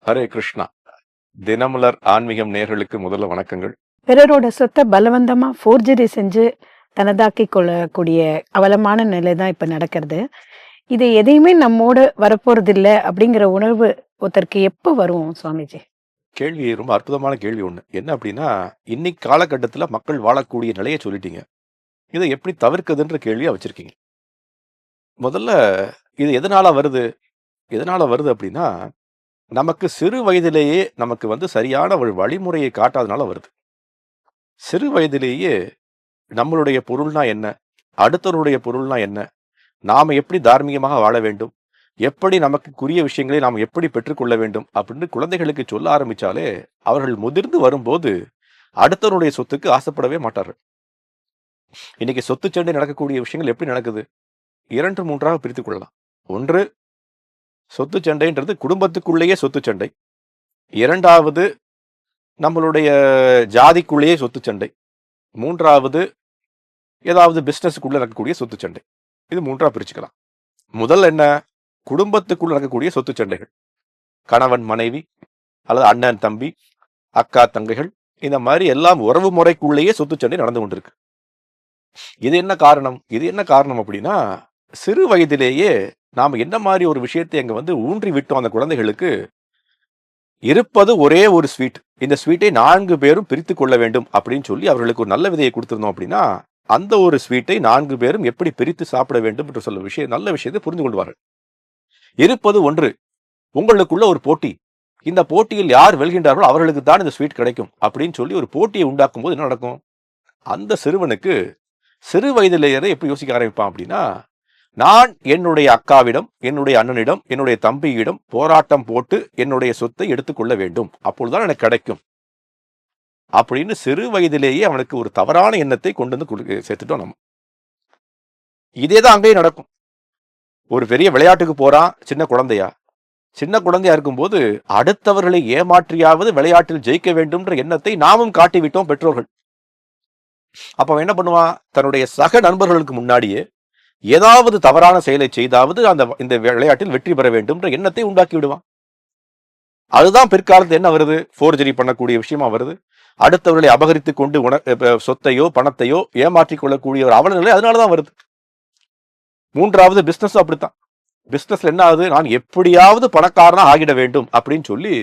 ஹரே கிருஷ்ணா. தினமலர் ஆன்மீகம் நேயர்களுக்கு முதல்ல வணக்கங்கள். பிறரோட சொத்தை பலவந்தமா ஃபோர்ஜரி செஞ்சு தனதாக்கி கொள்ளக்கூடிய அவலமான நிலை தான் இப்ப நடக்கிறது. இது எதையுமே நம்மோட வரப்போறது இல்ல அப்படிங்கிற உணர்வு ஒருத்தருக்கு எப்ப வரும் சுவாமிஜி? கேள்வி ரொம்ப அற்புதமான கேள்வி ஒண்ணு. என்ன அப்படின்னா, இன்னைக்கு காலகட்டத்துல மக்கள் வாழக்கூடிய நிலைய சொல்லிட்டீங்க. இதை எப்படி தவிர்க்குதுன்ற கேள்வியா வச்சிருக்கீங்க. முதல்ல இது எதனால வருது? எதனால வருது அப்படின்னா, நமக்கு சிறு வயதிலேயே நமக்கு சரியான ஒரு வழிமுறையை காட்டாதனால வருது. சிறு வயதிலேயே நம்மளுடைய பொருள்னா என்ன? அடுத்தவருடைய பொருள்னா என்ன? நாம எப்படி தார்மீகமாக வாழ வேண்டும்? எப்படி நமக்குரிய விஷயங்களை நாம் எப்படி பெற்றுக்கொள்ள வேண்டும் அப்படின்னு குழந்தைகளுக்கு சொல்ல ஆரம்பிச்சாலே, அவர்கள் முதிர்ந்து வரும்போது அடுத்தவருடைய சொத்துக்கு ஆசைப்படவே மாட்டார்கள். இன்னைக்கு சொத்து சண்டை நடக்கக்கூடிய விஷயங்கள் எப்படி நடக்குது? 2, 3ஆக பிரித்துக் கொள்ளலாம். ஒன்று, சொத்து சண்டைன்றது குடும்பத்துக்குள்ளேயே சொத்து சண்டை. 2வது, நம்மளுடைய ஜாதிக்குள்ளேயே சொத்து சண்டை. 3வது, ஏதாவது பிசினஸுக்குள்ள நடக்கக்கூடிய சொத்து சண்டை. இது 3ஆ பிரிச்சுக்கலாம். முதல் என்ன? குடும்பத்துக்குள் நடக்கக்கூடிய சொத்து சண்டைகள். கணவன் மனைவி அல்லது அண்ணன் தம்பி, அக்கா தங்கைகள், இந்த மாதிரி எல்லாம் உறவு முறைக்குள்ளேயே சொத்து சண்டை நடந்து கொண்டிருக்கு. இது என்ன காரணம்? இது என்ன காரணம் அப்படின்னா, சிறு வயதிலேயே நாம என்ன மாதிரி ஒரு விஷயத்தை அங்க ஊன்றி விட்டோம் அந்த குழந்தைகளுக்கு. இருப்பது ஒரே ஒரு ஸ்வீட். இந்த ஸ்வீட்டை 4 பேரும் பிரித்து கொள்ள வேண்டும் அப்படின்னு சொல்லி அவர்களுக்கு ஒரு நல்ல விதையை கொடுத்திருந்தோம் அப்படின்னா, அந்த ஒரு ஸ்வீட்டை 4 பேரும் எப்படி பிரித்து சாப்பிட வேண்டும் என்று சொல்ல விஷயம், நல்ல விஷயத்தை புரிந்து கொள்வார்கள். இருப்பது ஒன்று. உங்களுக்குள்ள ஒரு போட்டி. இந்த போட்டியில் யார் வெல்கின்றார்களோ அவர்களுக்கு தான் இந்த ஸ்வீட் கிடைக்கும் அப்படின்னு சொல்லி ஒரு போட்டியை உண்டாக்கும் போது என்ன நடக்கும்? அந்த சிறுவனுக்கு சிறு வயதிலேயே எப்படி யோசிக்க ஆரம்பிப்பான் அப்படின்னா, நான் என்னுடைய அக்காவிடம், என்னுடைய அண்ணனிடம், என்னுடைய தம்பியிடம் போராட்டம் போட்டு என்னுடைய சொத்தை எடுத்துக்கொள்ள வேண்டும், அப்பொழுதுதான் எனக்கு கிடைக்கும் அப்படின்னு சிறு வயதிலேயே அவனுக்கு ஒரு தவறான எண்ணத்தை கொண்டு வந்து சேர்த்துட்டோம் நம்ம. இதேதான் அங்கேயும் நடக்கும். ஒரு பெரிய விளையாட்டுக்கு போறான் சின்ன குழந்தையா. சின்ன குழந்தையா இருக்கும்போது அடுத்தவர்களை ஏமாற்றியாவது விளையாட்டில் ஜெயிக்க வேண்டும்ன்ற எண்ணத்தை நாமும் காட்டிவிட்டோம் பெற்றோர்கள். அப்ப அவன் என்ன பண்ணுவான்? தன்னுடைய சக நண்பர்களுக்கு முன்னாடியே ஏதாவது தவறான செயலை செய்தாவது இந்த விளையாட்டில் வெற்றி பெற வேண்டும்ன்ற எண்ணத்தை உண்டாக்கி விடுவான். அதுதான் பிற்காலத்தில் என்ன வருது? ஃபோர்ஜரி பண்ணக்கூடிய விஷயமா வருது. அடுத்தவர்களை அபகரித்துக் கொண்டு சொத்தையோ பணத்தையோ ஏமாற்றிக் கொள்ளக்கூடிய ஒரு அவல நிலை அதனாலதான் வருது. 3வது, பிசினஸ் அப்படித்தான். பிசினஸ்ல என்ன ஆகுது? நான் எப்படியாவது பணக்காரனா ஆகிட வேண்டும் அப்படின்னு சொல்லி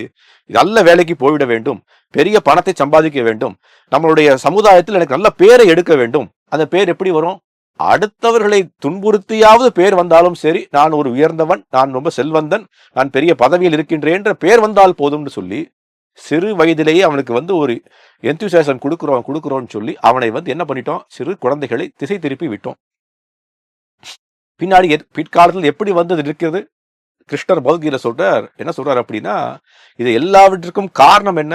நல்ல வேலைக்கு போய்விட வேண்டும், பெரிய பணத்தை சம்பாதிக்க வேண்டும், நம்மளுடைய சமுதாயத்தில் எனக்கு நல்ல பேரை எடுக்க வேண்டும். அந்த பேர் எப்படி வரும்? அடுத்தவர்களை துன்புறுத்தியாவது பேர் வந்தாலும் சரி, நான் ஒரு உயர்ந்தவன், நான் ரொம்ப செல்வந்தன், நான் பெரிய பதவியில் இருக்கின்றேன் பேர் வந்தால் போதும்னு சொல்லி சிறு வயதிலேயே அவனுக்கு ஒரு எந்தூசியாசம் கொடுக்குறோம்னு சொல்லி அவனை என்ன பண்ணிட்டோம்? சிறு குழந்தைகளை திசை திருப்பி விட்டோம். பின்னாடி பிற்காலத்தில் எப்படி இருக்கிறது? கிருஷ்ணர் பகவத்கீதை சொல்றார். என்ன சொல்றார் அப்படின்னா, இது எல்லாவற்றுக்கும் காரணம் என்ன?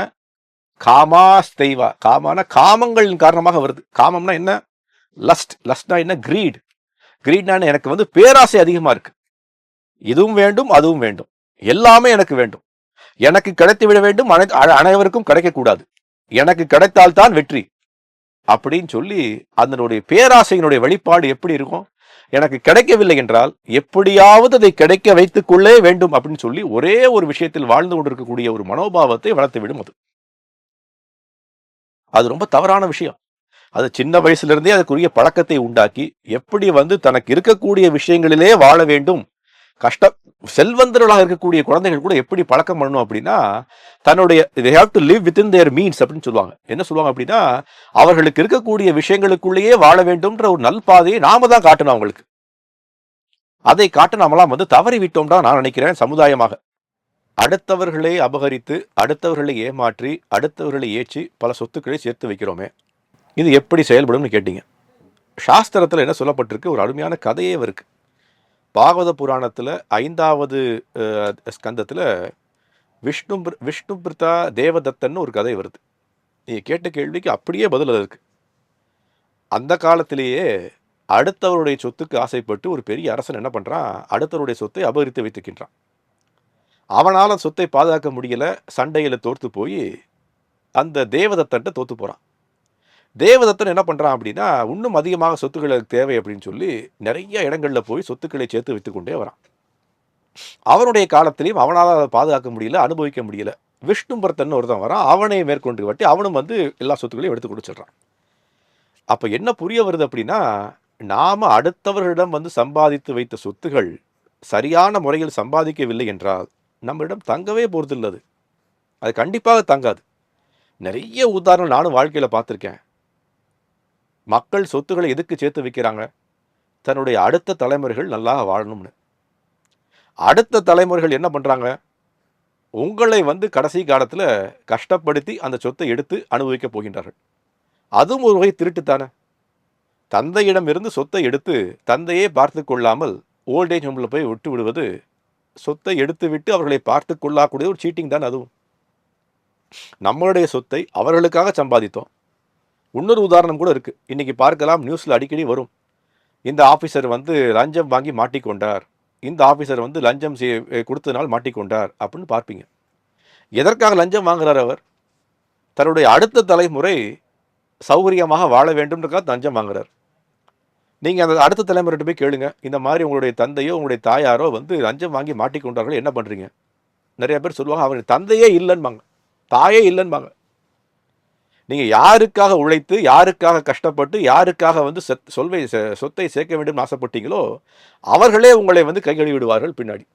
காமாஸ்தைவா. காமான காமங்களின் காரணமாக வருது. காமம்னா என்ன? லஸ்ட். லஸ்ட்னா என்ன? கிரீட். கிரீட்னா எனக்கு பேராசை அதிகமா இருக்கு. இதுவும் வேண்டும், அதுவும் வேண்டும், எல்லாமே எனக்கு வேண்டும், எனக்கு கிடைத்து விட வேண்டும், அனைவருக்கும் கிடைக்கக்கூடாது, எனக்கு கிடைத்தால்தான் வெற்றி அப்படின்னு சொல்லி அதனுடைய பேராசையினுடைய வெளிப்பாடு எப்படி இருக்கும்? எனக்கு கிடைக்கவில்லை என்றால் எப்படியாவது அதை கிடைக்க வைத்துக் கொள்ளே வேண்டும் அப்படின்னு சொல்லி ஒரே ஒரு விஷயத்தில் வாழ்ந்து கொண்டிருக்கக்கூடிய ஒரு மனோபாவத்தை வளர்த்து விடும். அது ரொம்ப தவறான விஷயம். அது சின்ன வயசுல இருந்தே அதுக்குரிய பழக்கத்தை உண்டாக்கி எப்படி தனக்கு இருக்கக்கூடிய விஷயங்களிலே வாழ வேண்டும். செல்வந்தர்களாக இருக்கக்கூடிய குழந்தைகள் கூட எப்படி பழக்கம் பண்ணணும் அப்படின்னா, தன்னுடைய they have to live within their means அப்படின்னு சொல்லுவாங்க. என்ன சொல்லுவாங்க அப்படின்னா, அவர்களுக்கு இருக்கக்கூடிய விஷயங்களுக்குள்ளேயே வாழ வேண்டும்ன்ற ஒரு நல்பாதையை நாம தான் காட்டணும் அவங்களுக்கு. அதை காட்ட நாமெல்லாம் தவறி விட்டோம்னா நான் நினைக்கிறேன் சமுதாயமாக. அடுத்தவர்களை அபகரித்து, அடுத்தவர்களை ஏமாற்றி, அடுத்தவர்களை ஏற்றி பல சொத்துக்களை சேர்த்து வைக்கிறோமே, இது எப்படி செயல்படும்னு கேட்டீங்க. சாஸ்திரத்துல என்ன சொல்லப்பட்டிருக்கு? ஒரு அருமையான கதையே இருக்கு. பாகவத புராணத்துல 5வது ஸ்கந்தத்துல விஷ்ணு பிரிதா தேவதத்தன்னு ஒரு கதை வருது. நீங்க கேட்ட கேள்விக்கு அப்படியே பதில் இருக்கு. அந்த காலத்திலேயே அடுத்தவருடைய சொத்துக்கு ஆசைப்பட்டு ஒரு பெரிய அரசன் என்ன பண்றான்? அடுத்தவருடைய சொத்தை அபகரித்து வைத்துக்கின்றான். அவனால சொத்தை பாதுகாக்க முடியல, சண்டையில தோர்த்து போய் அந்த தேவதத்தன்ட்ட தோத்து போறான். தேவதத்தன் என்ன பண்றான் அப்படின்னா, இன்னும் அதிகமாக சொத்துக்கள் எனக்கு தேவை அப்படின்னு சொல்லி நிறைய இடங்கள்ல போய் சொத்துக்களை சேர்த்து வைத்துக் கொண்டே வரான். அவனுடைய காலத்திலயும் அவனால அதை பாதுகாக்க முடியல, அனுபவிக்க முடியல. விஷ்ணுபர்த்தன் ஒருத்தன் வரான். அவனை மேற்கொண்டு வட்டி அவனும் வந்து எல்லா சொத்துக்களையும் எடுத்து குடிச்சிடுறான். அப்ப என்ன புரிய வருது அப்படின்னா, நாம அடுத்தவர்களிடம் வந்து சம்பாதித்து வைத்த சொத்துகள் சரியான முறையில் சம்பாதிக்கவில்லை என்றால், நம்மிடம் தங்கவே போறதில்ல அது. அது கண்டிப்பாக தங்காது. நிறைய உதாரணம் நானும் வாழ்க்கையில பார்த்திருக்கேன். மக்கள் சொத்துக்களை எதுக்கு சேர்த்து வைக்கிறாங்க? தன்னுடைய அடுத்த தலைமுறைகள் நல்லா வாழணும்னு. அடுத்த தலைமுறைகள் என்ன பண்றாங்க? உங்களை வந்து கடைசி காலத்துல கஷ்டப்படுத்தி அந்த சொத்தை எடுத்து அனுபவிக்கப் போகின்றார்கள். அதுவும் ஒரு வகை திருட்டு தானே! தந்தையிடமிருந்து சொத்தை எடுத்து தந்தையே பார்த்துக் கொள்ளாமல் ஓல்ட் ஏஜ் ஹோம்ல போய் விட்டு விடுவது, சொத்தை எடுத்துவிட்டு அவர்களை பார்த்துக் கொள்ளக்கூடிய ஒரு சீட்டிங் தானே அதுவும். நம்மளுடைய சொத்தை அவர்களுக்காக சம்பாதித்தோம். இன்னொரு உதாரணம் கூட இருக்கு. இன்னைக்கு பார்க்கலாம், நியூஸ்ல அடிக்கடி வரும். இந்த ஆபீசர் வந்து லஞ்சம் வாங்கி மாட்டிக்கொண்டார். இந்த ஆபீசர் வந்து லஞ்சம் கொடுத்ததனால் மாட்டிக்கொண்டார் அப்படின்னு பார்ப்பீங்க. எதற்காக லஞ்சம் வாங்குறார் அவர்? தன்னுடைய அடுத்த தலைமுறை சௌகரியமாக வாழ வேண்டும்ன்றதுக்காக லஞ்சம் வாங்குறார். நீங்க அந்த அடுத்த தலைமுறைகிட்ட போய் கேளுங்க. இந்த மாதிரி உங்களுடைய தந்தையோ, உங்களுடைய தாயாரோ வந்து லஞ்சம் வாங்கி மாட்டிக்கொண்டார்கள், என்ன பண்றீங்க? நிறைய பேர் சொல்லுவாங்க, அவர் தந்தையே இல்லைன்பாங்க, தாயே இல்லைன்பாங்க. நீங்க யாருக்காக உழைத்து, யாருக்காக கஷ்டப்பட்டு, யாருக்காக வந்து சொத்தை சேர்க்க வேண்டும் ஆசைப்பட்டீங்களோ, அவர்களே உங்களை வந்து கை கழுவி விடுவார்கள் பின்னாடி.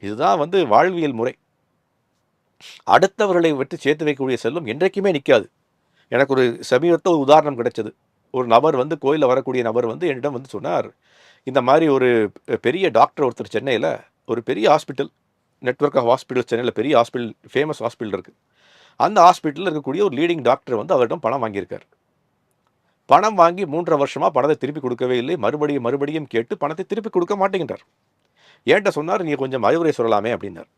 இதுதான் வந்து வாழ்வியல் முறை. அடுத்தவர்களை விட்டு சேர்த்து வைக்கக்கூடிய செல்வம் என்றைக்குமே நிற்காது. எனக்கு ஒரு சமீபத்தில் ஒரு உதாரணம் கிடைச்சது. ஒரு நபர் வந்து கோயிலில் வரக்கூடிய நபர் வந்து என்னிடம் வந்து சொன்னார், இந்த மாதிரி ஒரு பெரிய டாக்டர் ஒருத்தர் சென்னையில், ஒரு பெரிய ஹாஸ்பிட்டல், நெட்வொர்க் ஆஃப் ஹாஸ்பிட்டல் சென்னையில் பெரிய ஹாஸ்பிட்டல், ஃபேமஸ் ஹாஸ்பிட்டல் இருக்குது. அந்த ஹாஸ்பிட்டலில் இருக்கக்கூடிய ஒரு லீடிங் டாக்டர் வந்து அவரிடம் பணம் வாங்கியிருக்கார். பணம் வாங்கி 3.5 வருஷமாக பணத்தை திருப்பி கொடுக்கவே இல்லை. மறுபடியும் கேட்டு பணத்தை திருப்பி கொடுக்க மாட்டேங்கின்றார். என்கிட்ட சொன்னார், நீங்கள் கொஞ்சம் அறிவுரை சொல்லலாமே அப்படின்னார்.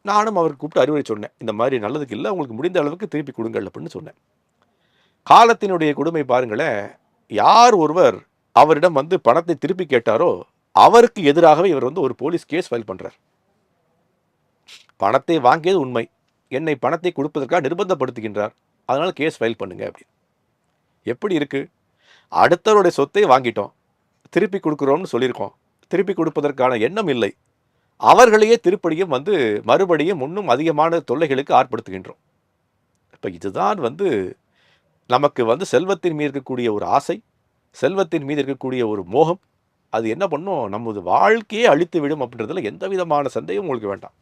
நானும் அவருக்கு கூப்பிட்டு அறிவுரை சொன்னேன். இந்த மாதிரி நல்லதுக்கு இல்லை, உங்களுக்கு முடிந்த அளவுக்கு திருப்பி கொடுங்கள் அப்படின்னு சொன்னேன். காலத்தினுடைய கொடுமை பாருங்களேன். யார் ஒருவர் அவரிடம் வந்து பணத்தை திருப்பி கேட்டாரோ, அவருக்கு எதிராகவே இவர் வந்து ஒரு போலீஸ் கேஸ் ஃபைல் பண்றார். பணத்தை வாங்கியது உண்மை, என்னை பணத்தை கொடுப்பதற்காக நிர்பந்தப்படுத்துகின்றார், அதனால கேஸ் ஃபைல் பண்ணுங்க அப்படின்னு. எப்படி இருக்கு? அடுத்தவருடைய சொத்தை வாங்கிட்டோம், திருப்பி கொடுக்குறோம்னு சொல்லியிருக்கோம், திருப்பி கொடுப்பதற்கான எண்ணம் இல்லை. அவர்களையே திருப்படியும் வந்து மறுபடியும் இன்னும் அதிகமான தொல்லைகளுக்கு ஆட்படுத்துகின்றோம். இப்போ இதுதான் வந்து நமக்கு வந்து செல்வத்தின் மீது இருக்கக்கூடிய ஒரு ஆசை, செல்வத்தின் மீது இருக்கக்கூடிய ஒரு மோகம். அது என்ன பண்ணும்? நமது வாழ்க்கையே அழித்து விடும் அப்படின்றதுல எந்த விதமான சந்தேகம் உங்களுக்கு வேண்டாம்.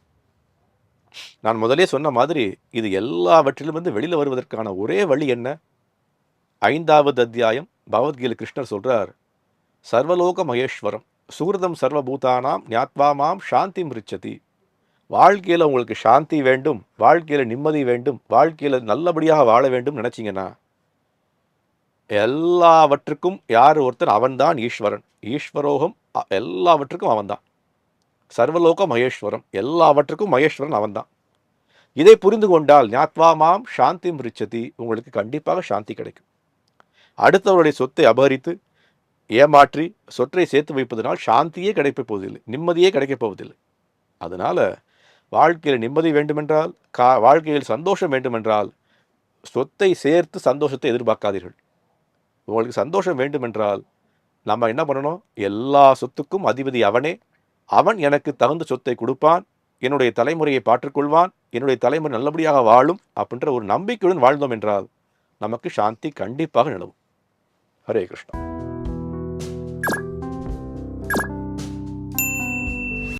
நான் முதலே சொன்ன மாதிரி, இது எல்லாவற்றிலும் வந்து வெளியில் வருவதற்கான ஒரே வழி என்ன? 5வது அத்தியாயம் பகவத்கீதை கிருஷ்ணர் சொல்றார், சர்வலோக மகேஸ்வரம் சுகிருதம் சர்வபூதானாம் ஞாத்வா மாம் சாந்தி மிருச்சதி. வாழ்க்கையில் உங்களுக்கு சாந்தி வேண்டும், வாழ்க்கையில் நிம்மதி வேண்டும், வாழ்க்கையில் நல்லபடியாக வாழ வேண்டும் நினைச்சிங்கன்னா, எல்லாவற்றுக்கும் யார் ஒருத்தன்? அவன்தான் ஈஸ்வரன். ஈஸ்வரோகம், எல்லாவற்றுக்கும் அவன்தான். சர்வலோக மகேஸ்வரம், எல்லாவற்றுக்கும் மகேஸ்வரன் அவன்தான். இதை புரிந்து கொண்டால் ஞாத்வா மாம் சாந்தி மிருச்சதி, உங்களுக்கு கண்டிப்பாக சாந்தி கிடைக்கும். அடுத்தவருடைய சொத்தை அபகரித்து ஏமாற்றி சொற்றை சேர்த்து வைப்பதனால் சாந்தியே கிடைக்கப் போவதில்லை, நிம்மதியே கிடைக்கப் போவதில்லை. அதனால வாழ்க்கையில் நிம்மதி வேண்டுமென்றால், வாழ்க்கையில் சந்தோஷம் வேண்டுமென்றால், சொத்தை சேர்த்து சந்தோஷத்தை எதிர்பார்க்காதீர்கள். உங்களுக்கு சந்தோஷம் வேண்டுமென்றால் நம்ம என்ன பண்ணணும்? எல்லா சொத்துக்கும் அதிபதி அவனே, அவன் எனக்கு தகுந்த சொத்தை கொடுப்பான், என்னுடைய தலைமுறையை பார்த்துக்கொள்வான், என்னுடைய தலைமுறை நல்லபடியாக வாழும் அப்படின்ற ஒரு நம்பிக்கையுடன் வாழ்ந்தோம் என்றால் நமக்கு சாந்தி கண்டிப்பாக நிலவும். ஹரே கிருஷ்ணா.